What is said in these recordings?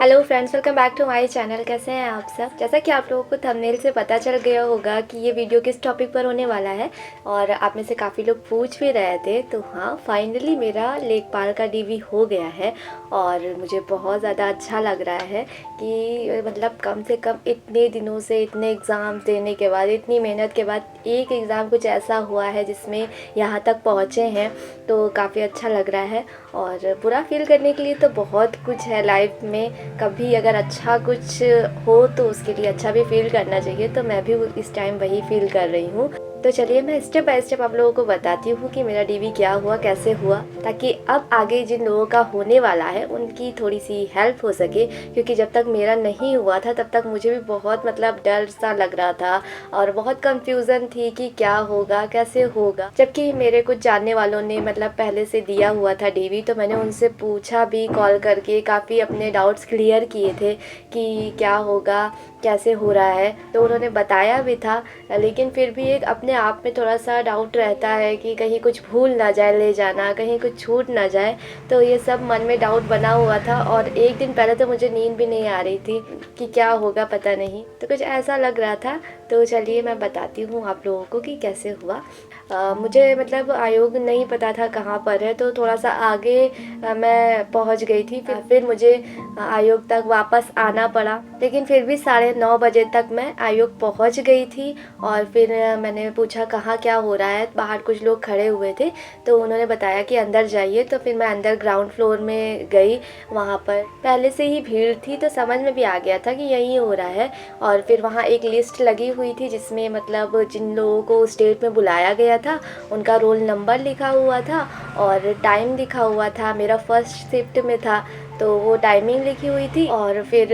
Hello friends, welcome back to my channel. कैसे हैं आप सब। जैसा कि आप लोगों को थंबनेल से पता चल गया होगा कि ये वीडियो किस टॉपिक पर होने वाला है और आप में से काफ़ी लोग पूछ भी रहे थे। तो हाँ, फाइनली मेरा लेखपाल का डीवी हो गया है और मुझे बहुत ज़्यादा अच्छा लग रहा है कि मतलब कम से कम इतने दिनों से इतने एग्ज़ाम देने के बाद, इतनी मेहनत के बाद एक एग्ज़ाम कुछ ऐसा हुआ है जिसमें यहाँ तक पहुँचे हैं। तो काफ़ी अच्छा लग रहा है और बुरा फील करने के लिए तो बहुत कुछ है लाइफ में। कभी अगर अच्छा कुछ हो तो उसके लिए अच्छा भी फील करना चाहिए, तो मैं भी इस टाइम वही फील कर रही हूँ। तो चलिए मैं स्टेप बाय स्टेप आप लोगों को बताती हूँ कि मेरा डीवी क्या हुआ, कैसे हुआ, ताकि अब आगे जिन लोगों का होने वाला है उनकी थोड़ी सी हेल्प हो सके। क्योंकि जब तक मेरा नहीं हुआ था तब तक मुझे भी बहुत मतलब डर सा लग रहा था और बहुत कंफ्यूजन थी कि क्या होगा, कैसे होगा। जबकि मेरे कुछ जानने वालों ने मतलब पहले से दिया हुआ था डीवी, तो मैंने उनसे पूछा भी कॉल करके, काफ़ी अपने डाउट्स क्लियर किए थे कि क्या होगा, कैसे हो रहा है। तो उन्होंने बताया भी था, लेकिन फिर भी एक अपने आप में थोड़ा सा डाउट रहता है कि कहीं कुछ भूल ना जाए ले जाना, कहीं कुछ छूट ना जाए। तो ये सब मन में डाउट बना हुआ था और एक दिन पहले तो मुझे नींद भी नहीं आ रही थी कि क्या होगा पता नहीं, तो कुछ ऐसा लग रहा था। तो चलिए मैं बताती हूँ आप लोगों को कि कैसे हुआ। मुझे मतलब आयोग नहीं पता था कहाँ पर है, तो थोड़ा सा आगे मैं पहुँच गई थी। फिर मुझे आयोग तक वापस आना पड़ा, लेकिन फिर भी 9:30 बजे तक मैं आयोग पहुँच गई थी। और फिर मैंने पूछा कहाँ क्या हो रहा है, बाहर कुछ लोग खड़े हुए थे तो उन्होंने बताया कि अंदर जाइए। तो फिर मैं अंदर ग्राउंड फ्लोर में गई। वहाँ पर पहले से ही भीड़ थी तो समझ में भी आ गया था कि यही हो रहा है। और फिर वहाँ एक लिस्ट लगी हुई थी जिसमें मतलब जिन लोगों को स्टेट में बुलाया गया था उनका रोल नंबर लिखा हुआ था और टाइम लिखा हुआ था। मेरा फर्स्ट शिफ्ट में था तो वो टाइमिंग लिखी हुई थी और फिर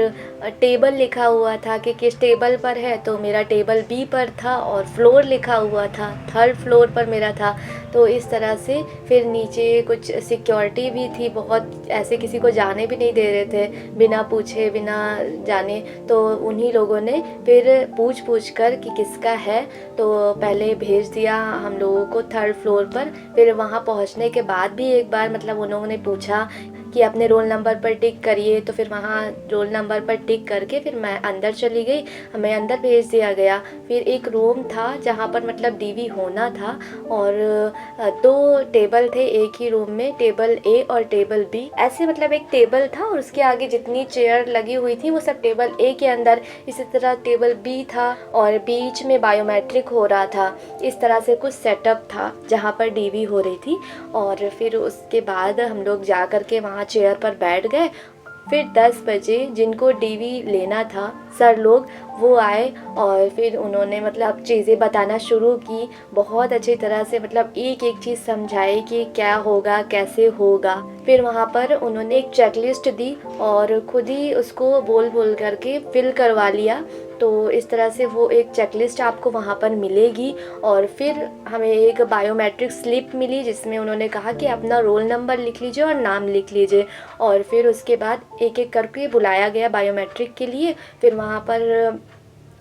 टेबल लिखा हुआ था कि किस टेबल पर है। तो मेरा टेबल बी पर था और फ्लोर लिखा हुआ था, 3rd फ्लोर पर मेरा था। तो इस तरह से फिर नीचे कुछ सिक्योरिटी भी थी, बहुत ऐसे किसी को जाने भी नहीं दे रहे थे बिना पूछे बिना जाने। तो उन्हीं लोगों ने फिर पूछ कर कि किसका है तो पहले भेज दिया हम लोगों को 3rd फ्लोर पर। फिर वहाँ पहुँचने के बाद भी एक बार मतलब उन्होंने पूछा कि अपने रोल नंबर पर टिक करिए। तो फिर वहाँ रोल नंबर पर टिक करके फिर मैं अंदर चली गई, हमें अंदर भेज दिया गया। फिर एक रूम था जहाँ पर मतलब डीवी होना था और 2 टेबल थे एक ही रूम में, टेबल ए और टेबल बी। ऐसे मतलब एक टेबल था और उसके आगे जितनी चेयर लगी हुई थी वो सब टेबल ए के अंदर। इसी तरह टेबल बी था और बीच में बायोमेट्रिक हो रहा था। इस तरह से कुछ सेटअप था जहाँ पर डीवी हो रही थी। और फिर उसके बाद हम लोग जा कर के वहाँ चेयर पर बैठ गए। फिर 10 बजे जिनको डीवी लेना था सर लोग वो आए और फिर उन्होंने मतलब चीज़ें बताना शुरू की बहुत अच्छी तरह से, मतलब एक एक चीज़ समझाई कि क्या होगा कैसे होगा। फिर वहाँ पर उन्होंने एक चेकलिस्ट दी और खुद ही उसको बोल बोल करके फिल करवा लिया। तो इस तरह से वो एक चेकलिस्ट आपको वहाँ पर मिलेगी। और फिर हमें एक बायोमेट्रिक स्लिप मिली जिसमें उन्होंने कहा कि अपना रोल नंबर लिख लीजिए और नाम लिख लीजिए। और फिर उसके बाद एक एक करके बुलाया गया बायोमेट्रिक के लिए। फिर वहाँ पर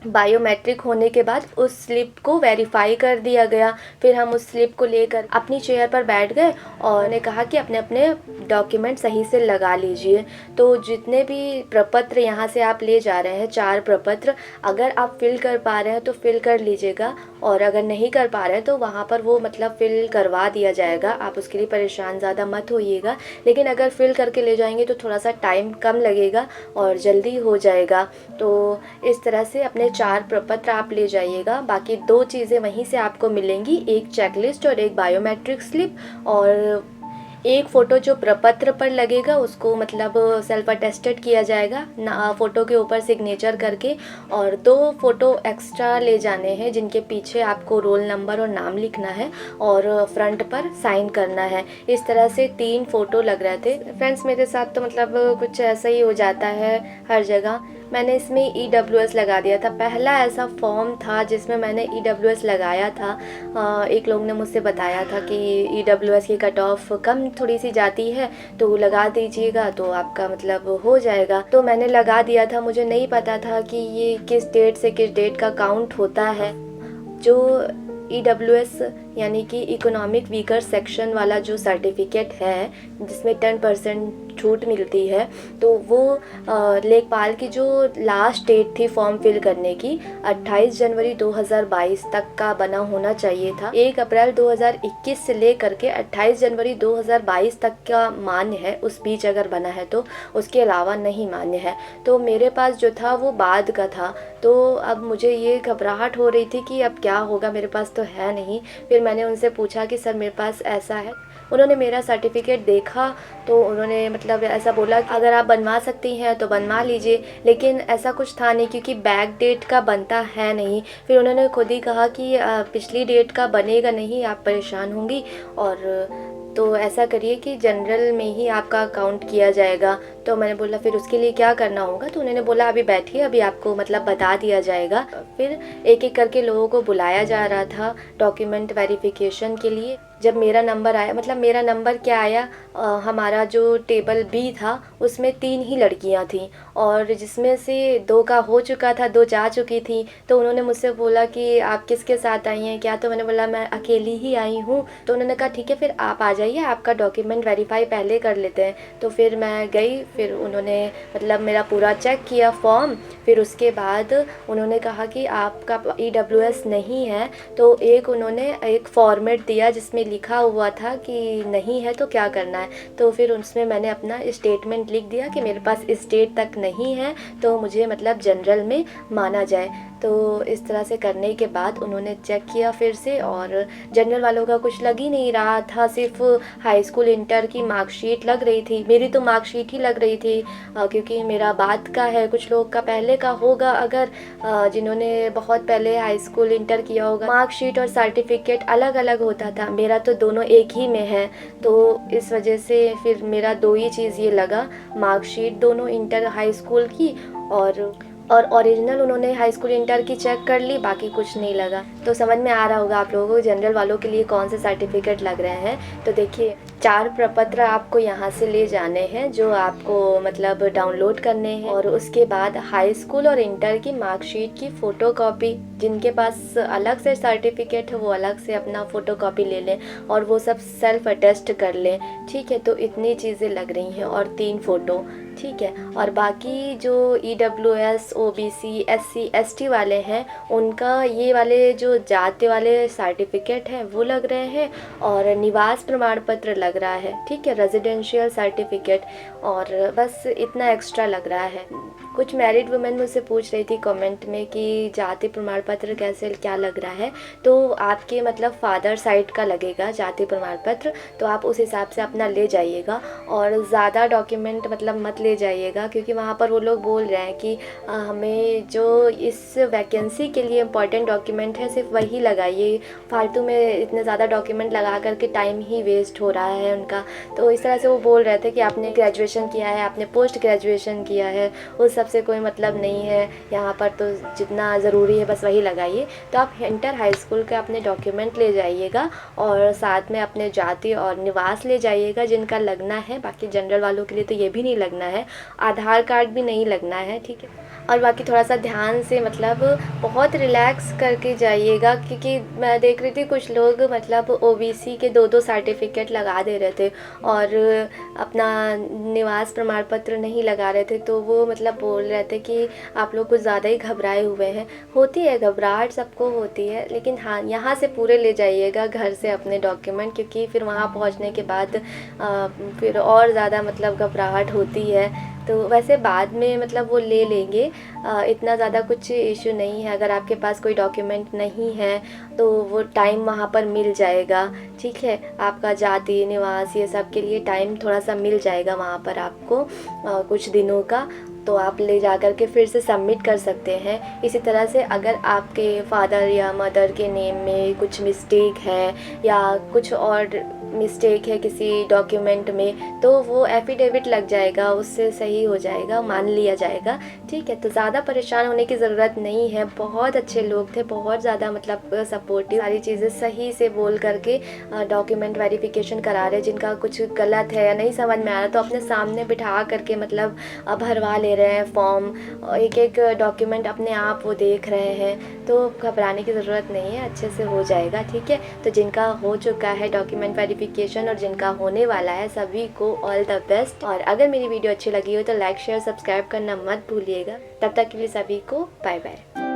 बायोमेट्रिक होने के बाद उस स्लिप को वेरीफाई कर दिया गया। फिर हम उस स्लिप को लेकर अपनी चेयर पर बैठ गए और उन्हें कहा कि अपने अपने डॉक्यूमेंट सही से लगा लीजिए। तो जितने भी प्रपत्र यहाँ से आप ले जा रहे हैं, 4 प्रपत्र, अगर आप फिल कर पा रहे हैं तो फिल कर लीजिएगा और अगर नहीं कर पा रहे हैं तो वहाँ पर वो मतलब फिल करवा दिया जाएगा। आप उसके लिए परेशान ज़्यादा मत होइएगा, लेकिन अगर फिल करके ले जाएंगे तो थोड़ा सा टाइम कम लगेगा और जल्दी हो जाएगा। तो इस तरह से अपने 4 प्रपत्र आप ले जाइएगा। बाकी 2 चीज़ें वहीं से आपको मिलेंगी, एक चेकलिस्ट और एक बायोमेट्रिक स्लिप। और एक फ़ोटो जो प्रपत्र पर लगेगा उसको मतलब सेल्फ अटेस्टेड किया जाएगा ना, फ़ोटो के ऊपर सिग्नेचर करके। और 2 फ़ोटो एक्स्ट्रा ले जाने हैं जिनके पीछे आपको रोल नंबर और नाम लिखना है और फ्रंट पर साइन करना है। इस तरह से 3 फ़ोटो लग रहे थे। फ्रेंड्स मेरे साथ तो मतलब कुछ ऐसा ही हो जाता है हर जगह। मैंने इसमें EWS लगा दिया था, पहला ऐसा फॉर्म था जिसमें मैंने EWS लगाया था। एक लोग ने मुझसे बताया था कि EWS की कट ऑफ कम थोड़ी सी जाती है तो लगा दीजिएगा तो आपका मतलब हो जाएगा। तो मैंने लगा दिया था, मुझे नहीं पता था कि ये किस डेट से किस डेट का काउंट होता है। जो EWS यानी कि इकोनॉमिक वीकर सेक्शन वाला जो सर्टिफिकेट है जिसमें 10% छूट मिलती है। तो वो लेखपाल की जो लास्ट डेट थी फॉर्म फिल करने की 28 जनवरी 2022 तक का बना होना चाहिए था। 1 अप्रैल 2021 से लेकर के 28 जनवरी 2022 तक का मान्य है, उस बीच अगर बना है तो, उसके अलावा नहीं मान्य है। तो मेरे पास जो था वो बाद का था। तो अब मुझे ये घबराहट हो रही थी कि अब क्या होगा, मेरे पास तो है नहीं। फिर मैंने उनसे पूछा कि सर मेरे पास ऐसा है। उन्होंने मेरा सर्टिफिकेट देखा तो उन्होंने मतलब ऐसा बोला कि अगर आप बनवा सकती हैं तो बनवा लीजिए, लेकिन ऐसा कुछ था नहीं क्योंकि बैक डेट का बनता है नहीं। फिर उन्होंने खुद ही कहा कि पिछली डेट का बनेगा नहीं, आप परेशान होंगी, और तो ऐसा करिए कि जनरल में ही आपका अकाउंट किया जाएगा। तो मैंने बोला फिर उसके लिए क्या करना होगा? तो उन्होंने बोला अभी बैठिए, अभी आपको मतलब बता दिया जाएगा। फिर एक एक करके लोगों को बुलाया जा रहा था डॉक्यूमेंट वेरिफिकेशन के लिए। जब मेरा नंबर आया, मतलब मेरा नंबर क्या आया, हमारा जो टेबल बी था उसमें 3 ही लड़कियां थीं, और जिसमें से 2 का हो चुका था, 2 जा चुकी थी। तो उन्होंने मुझसे बोला कि आप किसके साथ आई हैं क्या? तो मैंने बोला मैं अकेली ही आई हूँ। तो उन्होंने कहा ठीक है फिर आप आ जाइए, आपका डॉक्यूमेंट वेरीफाई पहले कर लेते हैं। तो फिर मैं गई, फिर उन्होंने मतलब मेरा पूरा चेक किया फॉर्म। फिर उसके बाद उन्होंने कहा कि आपका EWS नहीं है। तो उन्होंने एक फॉर्मेट दिया जिसमें लिखा हुआ था कि नहीं है तो क्या करना है। तो फिर उसमें मैंने अपना स्टेटमेंट लिख दिया कि मेरे पास इस डेट तक नहीं है, तो मुझे मतलब जनरल में माना जाए। तो इस तरह से करने के बाद उन्होंने चेक किया फिर से, और जनरल वालों का कुछ लग ही नहीं रहा था, सिर्फ हाई स्कूल इंटर की मार्कशीट लग रही थी। मेरी तो मार्कशीट ही लग रही थी, क्योंकि मेरा बाद का है, कुछ लोग का पहले का होगा, अगर जिन्होंने बहुत पहले हाई स्कूल इंटर किया होगा। मार्कशीट और सर्टिफिकेट अलग अलग होता था, मेरा तो दोनों एक ही में है। तो इस वजह से फिर मेरा 2 ही चीज़ ये लगा, मार्कशीट दोनों इंटर हाई स्कूल की, और ओरिजिनल उन्होंने हाई स्कूल इंटर की चेक कर ली, बाकी कुछ नहीं लगा। तो समझ में आ रहा होगा आप लोगों को जनरल वालों के लिए कौन से सर्टिफिकेट लग रहे हैं। तो देखिए 4 प्रपत्र आपको यहाँ से ले जाने हैं जो आपको मतलब डाउनलोड करने हैं, और उसके बाद हाई स्कूल और इंटर की मार्कशीट की फ़ोटोकॉपी, जिनके पास अलग से सर्टिफिकेट है वो अलग से अपना फ़ोटोकॉपी ले लें, और वो सब सेल्फ अटेस्ट कर लें। ठीक है, तो इतनी चीज़ें लग रही हैं, और 3 फ़ोटो। ठीक है, और बाकी जो EWS OBC SC ST वाले हैं उनका ये वाले जो जाति वाले सर्टिफिकेट हैं वो लग रहे हैं, और निवास प्रमाण पत्र लग रहा है। ठीक है, रेजिडेंशियल सर्टिफिकेट, और बस इतना एक्स्ट्रा लग रहा है। कुछ मैरिड वुमेन मुझसे पूछ रही थी कमेंट में कि जाति प्रमाण पत्र कैसे क्या लग रहा है। तो आपके मतलब फादर साइड का लगेगा जाति प्रमाण पत्र, तो आप उस हिसाब से अपना ले जाइएगा, और ज़्यादा डॉक्यूमेंट मतलब मत ले जाइएगा, क्योंकि वहाँ पर वो लोग बोल रहे हैं कि हमें जो इस वैकेंसी के लिए इम्पॉर्टेंट डॉक्यूमेंट है सिर्फ वही लगाइए, फालतू में इतने ज़्यादा डॉक्यूमेंट लगा करके टाइम ही वेस्ट हो रहा है उनका। तो इस तरह से वो बोल रहे थे कि आपने ग्रेजुएशन किया है, आपने पोस्ट ग्रेजुएशन किया है, उस सब से कोई मतलब नहीं है यहाँ पर, तो जितना ज़रूरी है बस वही लगाइए। तो आप इंटर हाई स्कूल के अपने डॉक्यूमेंट ले जाइएगा, और साथ में अपने जाति और निवास ले जाइएगा जिनका लगना है। बाकी जनरल वालों के लिए तो ये भी नहीं लगना है, आधार कार्ड भी नहीं लगना है। ठीक है, और बाकी थोड़ा सा ध्यान से मतलब बहुत रिलैक्स करके जाइएगा, क्योंकि मैं देख रही थी कुछ लोग मतलब OBC के 2-2 सर्टिफिकेट लगा दे रहे थे और अपना निवास प्रमाण पत्र नहीं लगा रहे थे। तो वो मतलब बोल रहे थे कि आप लोग कुछ ज़्यादा ही घबराए हुए हैं। होती है घबराहट, सबको होती है, लेकिन हाँ यहाँ से पूरे ले जाइएगा घर से अपने डॉक्यूमेंट, क्योंकि फिर वहाँ पहुँचने के बाद फिर और ज़्यादा मतलब घबराहट होती है। तो वैसे बाद में मतलब वो ले लेंगे, इतना ज़्यादा कुछ इशू नहीं है। अगर आपके पास कोई डॉक्यूमेंट नहीं है तो वो टाइम वहाँ पर मिल जाएगा। ठीक है, आपका जाति निवास ये सब के लिए टाइम थोड़ा सा मिल जाएगा वहाँ पर आपको कुछ दिनों का, तो आप ले जा कर के फिर से सबमिट कर सकते हैं। इसी तरह से अगर आपके फादर या मदर के नेम में कुछ मिस्टेक है या कुछ और मिस्टेक है किसी डॉक्यूमेंट में, तो वो एफिडेविट लग जाएगा, उससे सही हो जाएगा, मान लिया जाएगा। ठीक है, तो ज़्यादा परेशान होने की ज़रूरत नहीं है। बहुत अच्छे लोग थे, बहुत ज़्यादा मतलब सपोर्टिव, सारी चीज़ें सही से बोल करके डॉक्यूमेंट वेरिफिकेशन करा रहे। जिनका कुछ गलत है या नहीं समझ में आ रहा तो अपने सामने बिठा करके मतलब भरवा ले रहे हैं फॉर्म, एक एक डॉक्यूमेंट अपने आप वो देख रहे हैं। तो घबराने की ज़रूरत नहीं है, अच्छे से हो जाएगा। ठीक है, तो जिनका हो चुका है डॉक्यूमेंट नोटिफिकेशन, और जिनका होने वाला है सभी को ऑल द बेस्ट। और अगर मेरी वीडियो अच्छी लगी हो तो लाइक शेयर सब्सक्राइब करना मत भूलिएगा। तब तक के लिए सभी को बाय बाय।